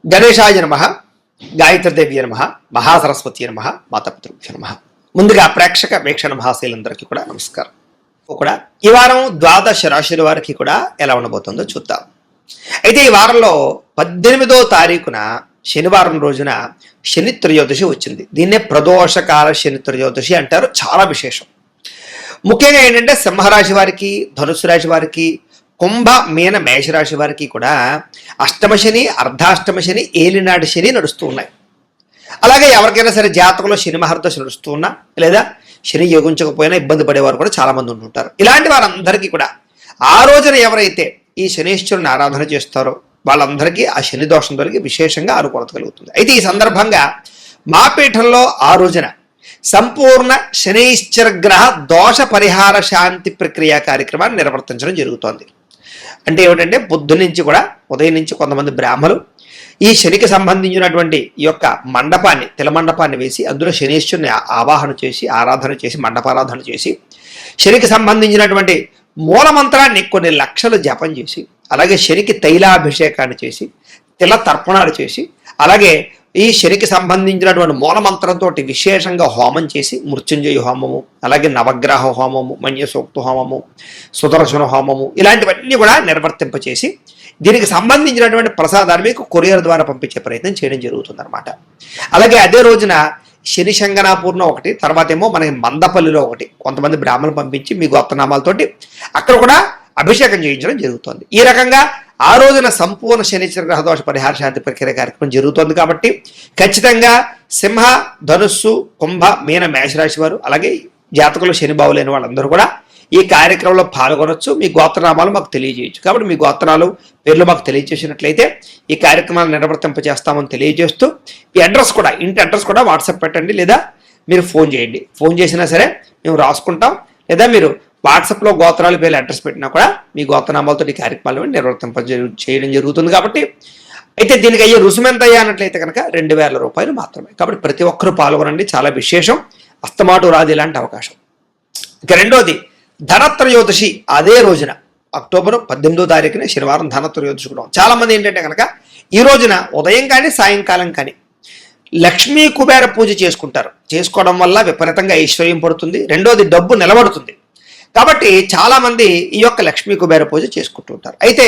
గణేశాయ నమః, గాయత్రీదేవి నమః, మహాసరస్వతి నమః, మాతాపితృభ్యో నమః. ముందుగా ప్రేక్షక వీక్షణ మహాశైలందరికీ కూడా నమస్కారం. కూడా ఈ వారం ద్వాదశ రాశుల వారికి కూడా ఎలా ఉండబోతుందో చూద్దాం. అయితే ఈ వారంలో 18వ తారీఖున శనివారం రోజున శని త్రయోదశి వచ్చింది. దీన్నే ప్రదోషకాల శని త్రయోదశి అంటారు. చాలా విశేషం. ముఖ్యంగా ఏంటంటే సింహరాశి వారికి, ధనుసు రాశి వారికి, కుంభ మీన మేషరాశి వారికి కూడా అష్టమ శని, అర్ధాష్టమ శని, ఏలినాటి శని నడుస్తూ ఉన్నాయి. అలాగే ఎవరికైనా సరే జాతకంలో శని మహర్దశ నడుస్తూ ఉన్నా లేదా శని యోగించకపోయినా ఇబ్బంది పడేవారు కూడా చాలా మంది ఉంటుంటారు. ఇలాంటి వారందరికీ కూడా ఆ రోజున ఎవరైతే ఈ శనీశ్వరుని ఆరాధన చేస్తారో వాళ్ళందరికీ ఆ శని దోషం తొలగి విశేషంగా అనుకూలత కలుగుతుంది. అయితే ఈ సందర్భంగా మా పీఠంలో ఆ రోజున సంపూర్ణ శనీశ్వర గ్రహ దోష పరిహార శాంతి ప్రక్రియ కార్యక్రమాన్ని నిర్వర్తించడం జరుగుతోంది. అంటే ఏమిటంటే పొద్దున్నుంచి కూడా ఉదయం నుంచి కొంతమంది బ్రాహ్మలు ఈ శనికి సంబంధించినటువంటి ఈ యొక్క మండపాన్ని, తిల మండపాన్ని వేసి అందులో శనీశ్వరుని ఆవాహన చేసి, ఆరాధన చేసి, మండపారాధన చేసి, శనికి సంబంధించినటువంటి మూలమంత్రాన్ని కొన్ని లక్షలు జపం చేసి, అలాగే శనికి తైలాభిషేకాన్ని చేసి, తిల తర్పణాలు చేసి, అలాగే ఈ శనికి సంబంధించినటువంటి మూలమంత్రంతో విశేషంగా హోమం చేసి, మృత్యుంజయ హోమము, అలాగే నవగ్రహ హోమము, మన్యసూక్త హోమము, సుదర్శన హోమము, ఇలాంటివన్నీ కూడా నిర్వర్తింపచేసి దీనికి సంబంధించినటువంటి ప్రసాదాన్ని మీకు కొరియర్ ద్వారా పంపించే ప్రయత్నం చేయడం జరుగుతుంది అనమాట. అలాగే అదే రోజున శని శంగనాపూర్లో ఒకటి, తర్వాత ఏమో మనకి మందపల్లిలో ఒకటి కొంతమంది బ్రాహ్మణులు పంపించి మీ గోత్రనామాలతోటి అక్కడ కూడా అభిషేకం చేయించడం జరుగుతుంది. ఈ రకంగా ఆ రోజున సంపూర్ణ శనిశ్వర గ్రహదోష పరిహార శాంతి ప్రక్రియ కార్యక్రమం జరుగుతుంది. కాబట్టి ఖచ్చితంగా సింహ, ధనుస్సు, కుంభ, మీన మేషరాశి వారు, అలాగే జాతకులు శని బావులైన వాళ్ళందరూ కూడా ఈ కార్యక్రమంలో పాల్గొనొచ్చు. మీ గోత్రనామాలు మాకు తెలియజేయచ్చు. కాబట్టి మీ గోత్రాలు పేర్లు మాకు తెలియజేసినట్లయితే ఈ కార్యక్రమాలు నిర్వర్తింపజేస్తామని తెలియజేస్తూ ఈ అడ్రస్ కూడా, ఇంటి అడ్రస్ కూడా వాట్సాప్ పెట్టండి, లేదా మీరు ఫోన్ చేయండి. ఫోన్ చేసినా సరే మేము రాసుకుంటాం, లేదా మీరు వాట్సాప్లో గోత్రాల పేర్లు అడ్రస్ పెట్టినా కూడా మీ గోత్రనామాలతో ఈ కార్యక్రమాలు చేయడం జరుగుతుంది. కాబట్టి అయితే దీనికి అయ్యే రుసుము ఎంత అయ్యానట్లయితే కనుక 2000 రూపాయలు మాత్రమే. కాబట్టి ప్రతి ఒక్కరూ పాల్గొనండి. చాలా విశేషం. అస్తమాటు రాదు ఇలాంటి అవకాశం. ఇక రెండోది ధనత్రయోదశి. అదే రోజున అక్టోబర్ 18వ తారీఖున శనివారం ధనత్రయోదశి కూడా. చాలా మంది ఏంటంటే కనుక ఈ రోజున ఉదయం కానీ సాయంకాలం కానీ లక్ష్మీ కుబేర పూజ చేసుకుంటారు. చేసుకోవడం వల్ల విపరీతంగా ఐశ్వర్యం పడుతుంది. రెండోది డబ్బు నిలబడుతుంది. కాబట్టి చాలామంది ఈ యొక్క లక్ష్మీ కుబేర పూజ చేసుకుంటూ ఉంటారు. అయితే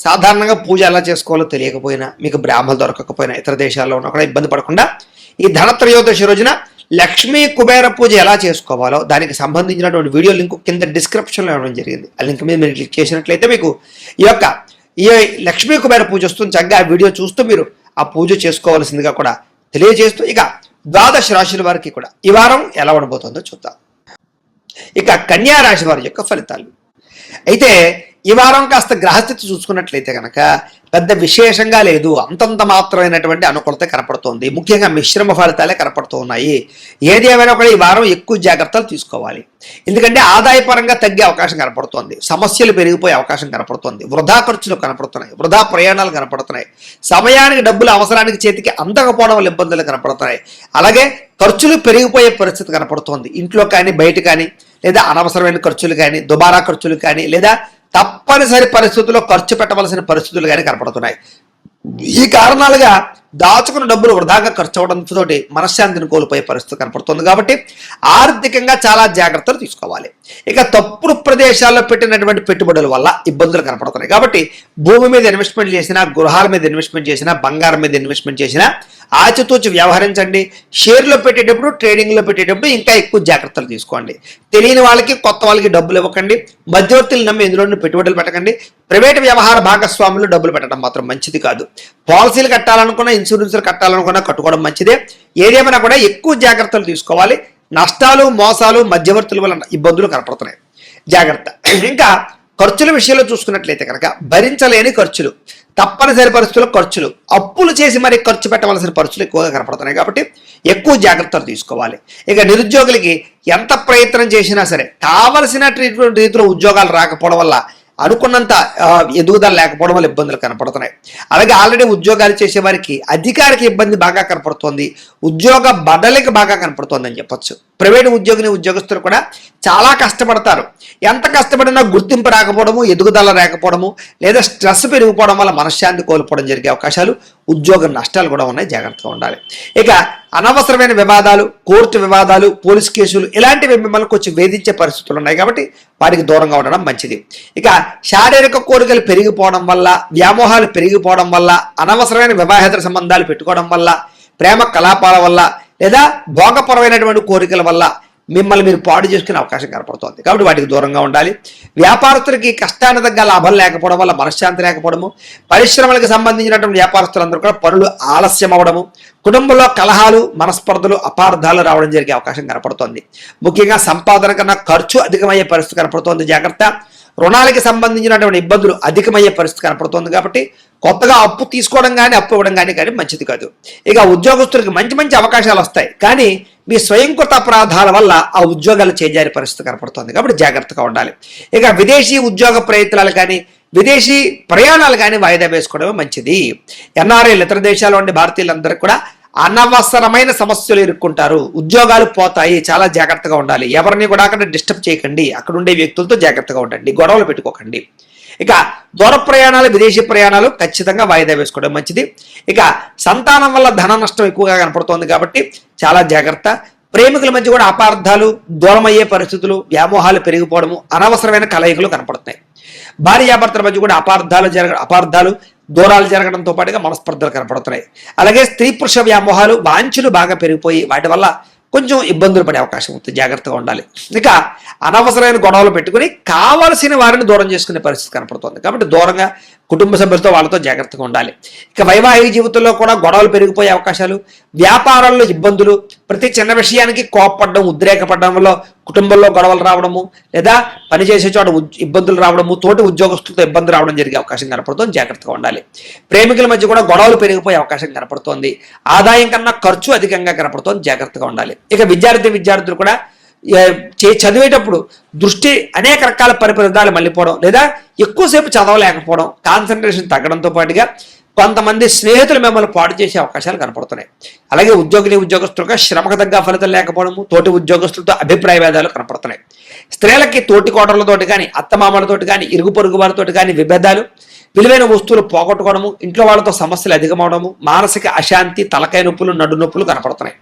సాధారణంగా పూజ ఎలా చేసుకోవాలో తెలియకపోయినా, మీకు బ్రాహ్మణులు దొరకకపోయినా, ఇతర దేశాల్లో ఉన్నా కూడా ఇబ్బంది పడకుండా ఈ ధనత్రయోదశి రోజున లక్ష్మీ కుబేర పూజ ఎలా చేసుకోవాలో దానికి సంబంధించినటువంటి వీడియో లింక్ కింద డిస్క్రిప్షన్లో ఇవ్వడం జరిగింది. ఆ లింక్ మీద మీరు క్లిక్ చేసినట్లయితే మీకు ఈ లక్ష్మీ కుబేర పూజ వస్తుంది. చక్కగా ఆ వీడియో చూస్తూ మీరు ఆ పూజ చేసుకోవాల్సిందిగా కూడా తెలియజేస్తూ ఇక ద్వాదశ రాశుల వారికి కూడా ఈ వారం ఎలా ఉండబోతుందో చూద్దాం. ఇక కన్యా రాశి వారి యొక్క ఫలితాలు. అయితే ఈ వారం కాస్త గ్రహస్థితి చూసుకున్నట్లయితే కనుక పెద్ద విశేషంగా లేదు. అంతంత మాత్రమైనటువంటి అనుకూలత కనపడుతోంది. ముఖ్యంగా మిశ్రమ ఫలితాలే కనపడుతూ ఉన్నాయి. ఏది ఏమైనా కూడా ఈ వారం ఎక్కువ జాగ్రత్తలు తీసుకోవాలి. ఎందుకంటే ఆదాయపరంగా తగ్గే అవకాశం కనపడుతోంది. సమస్యలు పెరిగిపోయే అవకాశం కనపడుతోంది. వృధా ఖర్చులు కనపడుతున్నాయి. వృధా ప్రయాణాలు కనపడుతున్నాయి. సమయానికి డబ్బులు అవసరానికి చేతికి అందకపోవడం వల్ల ఇబ్బందులు కనపడుతున్నాయి. అలాగే ఖర్చులు పెరిగిపోయే పరిస్థితి కనపడుతోంది. ఇంట్లో కానీ, బయట కానీ, లేదా అనవసరమైన ఖర్చులు కానీ, దుబారా ఖర్చులు కానీ, లేదా తప్పనిసరి పరిస్థితుల్లో ఖర్చు పెట్టవలసిన పరిస్థితులు కానీ కనపడుతున్నాయి. ఈ కారణాలుగా దాచుకున్న డబ్బులు వృధాగా ఖర్చు అవడంతో మనశ్శాంతిని కోల్పోయే పరిస్థితి కనపడుతుంది. కాబట్టి ఆర్థికంగా చాలా జాగ్రత్తలు తీసుకోవాలి. ఇక తప్పుడు ప్రదేశాల్లో పెట్టినటువంటి పెట్టుబడుల వల్ల ఇబ్బందులు కనపడుతున్నాయి. కాబట్టి భూమి మీద ఇన్వెస్ట్మెంట్ చేసినా, గృహాల మీద ఇన్వెస్ట్మెంట్ చేసినా, బంగారం మీద ఇన్వెస్ట్మెంట్ చేసినా ఆచితూచి వ్యవహరించండి. షేర్లో పెట్టేటప్పుడు, ట్రేడింగ్లో పెట్టేటప్పుడు ఇంకా ఎక్కువ జాగ్రత్తలు తీసుకోండి. తెలియని వాళ్ళకి, కొత్త వాళ్ళకి డబ్బులు ఇవ్వకండి. మధ్యవర్తులు నమ్మి ఇందులో పెట్టుబడులు పెట్టకండి. ప్రైవేట్ వ్యవహార భాగస్వాములు డబ్బులు పెట్టడం మాత్రం మంచిది కాదు. పాలసీలు కట్టాలనుకున్నా, ఇన్సూరెన్స్లు కట్టాలనుకున్నా కట్టుకోవడం మంచిదే. ఏదేమైనా కూడా ఎక్కువ జాగ్రత్తలు తీసుకోవాలి. నష్టాలు, మోసాలు, మధ్యవర్తుల వల్ల ఇబ్బందులు కనపడుతున్నాయి. జాగ్రత్త. ఇంకా ఖర్చుల విషయంలో చూసుకున్నట్లయితే కనుక భరించలేని ఖర్చులు, తప్పనిసరి పరిస్థితుల్లో ఖర్చులు, అప్పులు చేసి మరి ఖర్చు పెట్టవలసిన పరిస్థితులు ఎక్కువగా కనపడుతున్నాయి. కాబట్టి ఎక్కువ జాగ్రత్తలు తీసుకోవాలి. ఇక నిరుద్యోగులకి ఎంత ప్రయత్నం చేసినా సరే కావలసినటువంటి రీతిలో ఉద్యోగాలు రాకపోవడం వల్ల అనుకున్నంత ఎదుగుదల లేకపోవడం వల్ల ఇబ్బందులు కనపడుతున్నాయి. అలాగే ఆల్రెడీ ఉద్యోగాలు చేసే వారికి అధికారికి ఇబ్బంది బాగా కనపడుతోంది, ఉద్యోగ బదలిక బాగా కనపడుతోంది అని చెప్పొచ్చు. ప్రైవేటు ఉద్యోగస్తులు కూడా చాలా కష్టపడతారు. ఎంత కష్టపడినా గుర్తింపు రాకపోవడము, ఎదుగుదల రాకపోవడము, లేదా స్ట్రెస్ పెరిగిపోవడం వల్ల మనశ్శాంతి కోల్పోవడం జరిగే అవకాశాలు, ఉద్యోగ నష్టాలు కూడా ఉన్నాయి. జాగ్రత్తగా ఉండాలి. ఇక అనవసరమైన వివాదాలు, కోర్టు వివాదాలు, పోలీస్ కేసులు ఇలాంటివి మిమ్మల్ని కొంచెం వేధించే పరిస్థితులు ఉన్నాయి కాబట్టి వాటికి దూరంగా ఉండడం మంచిది. ఇక శారీరక కోరికలు పెరిగిపోవడం వల్ల, వ్యామోహాలు పెరిగిపోవడం వల్ల, అనవసరమైన వివాహేతర సంబంధాలు పెట్టుకోవడం వల్ల, ప్రేమ కలాపాల వల్ల, లేదా భోగపరమైనటువంటి కోరికల వల్ల మిమ్మల్ని మీరు పాడు చేసుకునే అవకాశం కనపడుతోంది కాబట్టి వాటికి దూరంగా ఉండాలి. వ్యాపారస్తులకి కష్టాన్ని తగ్గ లాభం లేకపోవడం వల్ల మనశ్శాంతి లేకపోవడము, పరిశ్రమలకు సంబంధించినటువంటి వ్యాపారస్తులందరూ కూడా పనులు ఆలస్యం అవ్వడము, కుటుంబంలో కలహాలు, మనస్పర్ధలు, అపార్థాలు రావడం జరిగే అవకాశం కనపడుతోంది. ముఖ్యంగా సంపాదన కన్నా ఖర్చు అధికమయ్యే పరిస్థితి కనపడుతోంది. జాగ్రత్త. రుణాలకి సంబంధించినటువంటి ఇబ్బందులు అధికమయ్యే పరిస్థితి కనపడుతోంది కాబట్టి కొత్తగా అప్పు తీసుకోవడం కానీ అప్పు ఇవ్వడం కానీ మంచిది కాదు. ఇక ఉద్యోగస్తులకు మంచి అవకాశాలు వస్తాయి కానీ మీ స్వయంకృత అపరాధాల వల్ల ఆ ఉద్యోగాలు చేజారే పరిస్థితి కనపడుతోంది కాబట్టి జాగ్రత్తగా ఉండాలి. ఇక విదేశీ ఉద్యోగ ప్రయత్నాలు కానీ విదేశీ ప్రయాణాలు కానీ వాయిదా వేసుకోవడమే మంచిది. ఎన్ఆర్ఐలు, ఇతర దేశాల్లో ఉండే భారతీయులందరూ కూడా అనవసరమైన సమస్యలు ఎదుర్కొంటారు, ఉద్యోగాలు పోతాయి. చాలా జాగ్రత్తగా ఉండాలి. ఎవరిని కూడా అక్కడ డిస్టర్బ్ చేయకండి, అక్కడ ఉండే వ్యక్తులతో జాగ్రత్తగా ఉండండి, గొడవలు పెట్టుకోకండి. ఇక దూర ప్రయాణాలు, విదేశీ ప్రయాణాలు ఖచ్చితంగా వాయిదా వేసుకోవడం మంచిది. ఇక సంతానం వల్ల ధన నష్టం ఎక్కువగా కనపడుతోంది కాబట్టి చాలా జాగ్రత్త. ప్రేమికుల మధ్య కూడా అపార్థాలు, దూరమయ్యే పరిస్థితులు, వ్యామోహాలు పెరిగిపోవడము, అనవసరమైన కలయికలు కనపడుతున్నాయి. భార్యాభర్తల మధ్య కూడా అపార్థాలు, దూరాలు జరగడంతో పాటుగా మనస్పర్ధలు కనపడుతున్నాయి. అలాగే స్త్రీ పురుష వ్యామోహాలు, వాంఛలు బాగా పెరిగిపోయి వాటి వల్ల కొంచెం ఇబ్బందులు పడే అవకాశం ఉంటుంది. జాగ్రత్తగా ఉండాలి. ఇక అనవసరమైన గొడవలు పెట్టుకుని కావలసిన వారిని దూరం చేసుకునే పరిస్థితి కనపడుతుంది కాబట్టి దూరంగా కుటుంబ సభ్యులతో వాళ్ళతో జాగ్రత్తగా ఉండాలి. ఇక వైవాహిక జీవితంలో కూడా గొడవలు పెరిగిపోయే అవకాశాలు, వ్యాపారాల్లో ఇబ్బందులు, ప్రతి చిన్న విషయానికి కోపపడడం, ఉద్రేకపడడం వల్ల కుటుంబంలో గొడవలు రావడము, లేదా పనిచేసే చోట ఇబ్బందులు రావడము, తోటి ఉద్యోగస్తులతో ఇబ్బంది రావడం జరిగే అవకాశం కనపడుతుంది. జాగ్రత్తగా ఉండాలి. ప్రేమికుల మధ్య కూడా గొడవలు పెరిగిపోయే అవకాశం కనపడుతోంది. ఆదాయం కన్నా ఖర్చు అధికంగా కనపడుతోంది. జాగ్రత్తగా ఉండాలి. ఇక విద్యార్థులు కూడా చదివేటప్పుడు దృష్టి అనేక రకాల పరిపరిధాలు మళ్ళీపోవడం, లేదా ఎక్కువసేపు చదవలేకపోవడం, కాన్సన్ట్రేషన్ తగ్గడంతో పాటుగా కొంతమంది స్నేహితులు మిమ్మల్ని పాడు చేసే అవకాశాలు కనపడుతున్నాయి. అలాగే ఉద్యోగస్తులుగా శ్రమకు తగ్గ ఫలితం లేకపోవడము, తోటి ఉద్యోగస్తులతో అభిప్రాయ భేదాలు కనపడుతున్నాయి. స్త్రీలకి తోటి కోటలతోటి కానీ, అత్తమామలతోటి కానీ, ఇరుగు పొరుగు వారితోటి కానీ విభేదాలు, విలువైన వస్తువులు పోగొట్టుకోవడము, ఇంట్లో వాళ్ళతో సమస్యలు అధికమవడము, మానసిక అశాంతి, తలకాయ నొప్పులు, నడు నొప్పులు కనపడుతున్నాయి.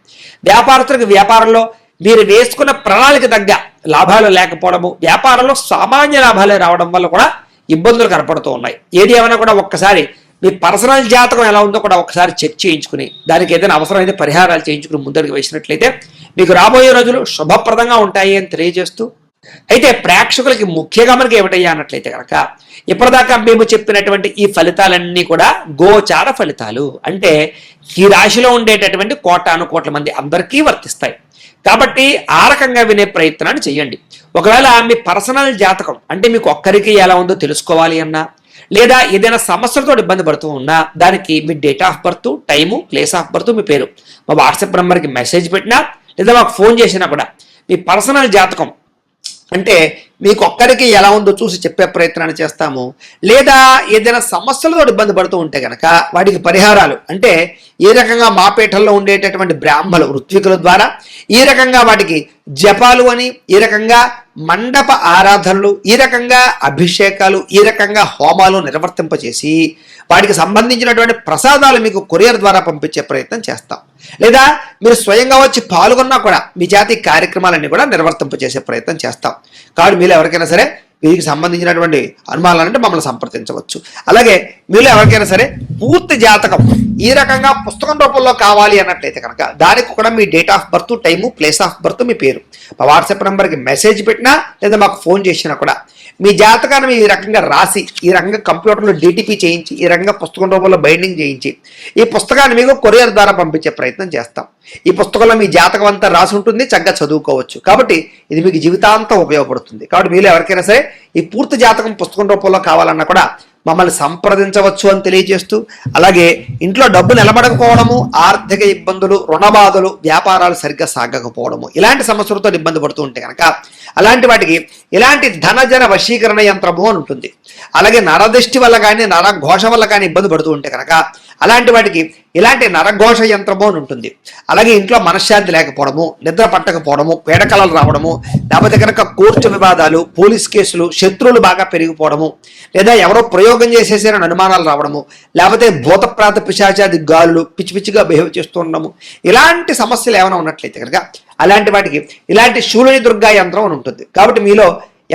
వ్యాపారస్తులకు వ్యాపారంలో మీరు వేసుకున్న ప్రణాళిక తగ్గ లాభాలు లేకపోవడము, వ్యాపారంలో సామాన్య లాభాలే రావడం వల్ల కూడా ఇబ్బందులు కనపడుతూ ఉన్నాయి. ఏది ఏమైనా కూడా ఒక్కసారి మీ పర్సనల్ జాతకం ఎలా ఉందో కూడా ఒకసారి చెక్ చేయించుకుని దానికి ఏదైనా అవసరమైతే పరిహారాలు చేయించుకుని ముందరికి వేసినట్లయితే మీకు రాబోయే రోజులు శుభప్రదంగా ఉంటాయి అని తెలియజేస్తూ, అయితే ప్రేక్షకులకి ముఖ్యంగా మనకి ఏమిటయ్యా అన్నట్లయితే కనుక ఇప్పటిదాకా మేము చెప్పినటువంటి ఈ ఫలితాలన్నీ కూడా గోచార ఫలితాలు, అంటే ఈ రాశిలో ఉండేటటువంటి కోట్ల మంది అందరికీ వర్తిస్తాయి కాబట్టి ఆ రకంగా వినే ప్రయత్నాన్ని చేయండి. ఒకవేళ మీ పర్సనల్ జాతకం అంటే మీకు ఒక్కరికి ఎలా ఉందో తెలుసుకోవాలి అన్నా, లేదా ఏదైనా సమస్యలతో ఇబ్బంది పడుతూ ఉన్నా దానికి మీ date of birth, time, place of birth, మీ పేరు మా వాట్సాప్ నెంబర్కి మెసేజ్ పెట్టినా లేదా మాకు ఫోన్ చేసినా కూడా మీ పర్సనల్ జాతకం అంటే మీకు ఒక్కరికి ఎలా ఉందో చూసి చెప్పే ప్రయత్నాన్ని చేస్తాము. లేదా ఏదైనా సమస్యలతో ఇబ్బంది పడుతూ ఉంటే కనుక వాటికి పరిహారాలు అంటే ఈ రకంగా మా పీఠంలో ఉండేటటువంటి బ్రాహ్మలు, ఋత్వికుల ద్వారా ఈ రకంగా వాటికి జపాలు అని, ఈ రకంగా మండప ఆరాధనలు, ఈ రకంగా అభిషేకాలు, ఈ రకంగా హోమాలు నిర్వర్తింపచేసి వాటికి సంబంధించినటువంటి ప్రసాదాలు మీకు కొరియర్ ద్వారా పంపించే ప్రయత్నం చేస్తాం. లేదా మీరు స్వయంగా వచ్చి పాల్గొన్నా కూడా మీ జాతి కార్యక్రమాలన్నీ కూడా నిర్వర్తింపచేసే ప్రయత్నం చేస్తాం. కాబట్టి మీరు ఎవరికైనా సరే వీరికి సంబంధించినటువంటి అనుమానాలంటే మమ్మల్ని సంప్రదించవచ్చు. అలాగే మీరు ఎవరికైనా సరే పూర్తి జాతకం ఈ రకంగా పుస్తకం రూపంలో కావాలి అన్నట్లయితే కనుక దానికి కూడా మీ date of birth, time, place of birth, మీ పేరు మా వాట్సాప్ నెంబర్కి మెసేజ్ పెట్టినా లేదా మాకు ఫోన్ చేసినా కూడా మీ జాతకాన్ని ఈ రకంగా రాసి, ఈ రకంగా కంప్యూటర్లో డిటిపి చేయించి, ఈ రకంగా పుస్తకం రూపంలో బైండింగ్ చేయించి ఈ పుస్తకాన్ని మీకు కొరియర్ ద్వారా పంపించే ప్రయత్నం చేస్తాం. ఈ పుస్తకంలో మీ జాతకం అంతా రాసి ఉంటుంది, చక్కగా చదువుకోవచ్చు. కాబట్టి ఇది మీకు జీవితాంతం ఉపయోగపడుతుంది. కాబట్టి మీరు ఎవరికైనా సరే ఈ పూర్తి జాతకం పుస్తకం రూపంలో కావాలన్నా కూడా మమ్మల్ని సంప్రదించవచ్చు అని తెలియజేస్తూ, అలాగే ఇంట్లో డబ్బు నిలబడకపోవడము, ఆర్థిక ఇబ్బందులు, రుణబాధలు, వ్యాపారాలు సరిగ్గా సాగకపోవడము, ఇలాంటి సమస్యలతో ఇబ్బంది పడుతూ ఉంటే కనుక అలాంటి వాటికి ఇలాంటి ధనజన వశీకరణ యంత్రము అని ఉంటుంది. అలాగే నరదృష్టి వల్ల కానీ నరఘోష వల్ల కానీ ఇబ్బంది పడుతూ ఉంటే కనుక అలాంటి వాటికి ఇలాంటి నరఘోష యంత్రము అని ఉంటుంది. అలాగే ఇంట్లో మనశ్శాంతి లేకపోవడము, నిద్ర పట్టకపోవడము, పీడకలలు రావడము, లేకపోతే కనుక కోర్టు వివాదాలు, పోలీస్ కేసులు, శత్రువులు బాగా పెరిగిపోవడము, లేదా ఎవరో ప్రయోగం చేసేసారని అనుమానాలు రావడము, లేకపోతే భూతప్రాత పిశాచాది గాలులు పిచ్చి పిచ్చిగా బిహేవ్ చేస్తూ ఉండడము, ఇలాంటి సమస్యలు ఏమైనా ఉన్నట్లయితే కనుక అలాంటి వాటికి ఇలాంటి శూలిని దుర్గా యంత్రం అని ఉంటుంది. కాబట్టి మీలో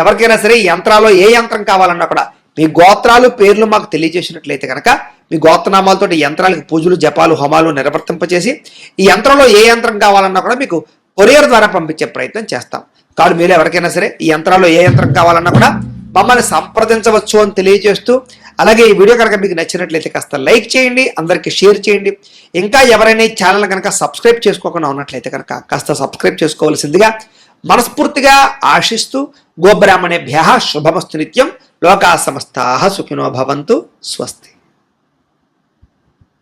ఎవరికైనా సరే ఈ యంత్రాల్లో ఏ యంత్రం కావాలన్నా కూడా మీ గోత్రాలు పేర్లు మాకు తెలియజేసినట్లయితే కనుక మీ గోత్రనామాలతో యంత్రాలకు పూజలు, జపాలు, హోమాలు నిర్వర్తింపచేసి ఈ యంత్రంలో ఏ యంత్రం కావాలన్నా కూడా మీకు కొరియర్ ద్వారా పంపించే ప్రయత్నం చేస్తాం. కాబట్టి మీరు ఎవరికైనా సరే ఈ యంత్రాల్లో ఏ యంత్రం కావాలన్నా కూడా మమ్మల్ని సంప్రదించవచ్చు అని తెలియజేస్తూ, అలాగే ఈ వీడియో కనుక మీకు నచ్చినట్లయితే కాస్త లైక్ చేయండి, అందరికీ షేర్ చేయండి. ఇంకా ఎవరైనా ఈ ఛానల్ కనుక సబ్స్క్రైబ్ చేసుకోకుండా ఉన్నట్లయితే కనుక కాస్త సబ్స్క్రైబ్ చేసుకోవాల్సిందిగా మనస్ఫూర్తిగా ఆశిస్తూ, గోబ్రాహ్మణేభ్యః శుభమస్తు నిత్యం, లోకా సమస్తాః సుఖినో భవంతు, స్వస్తి.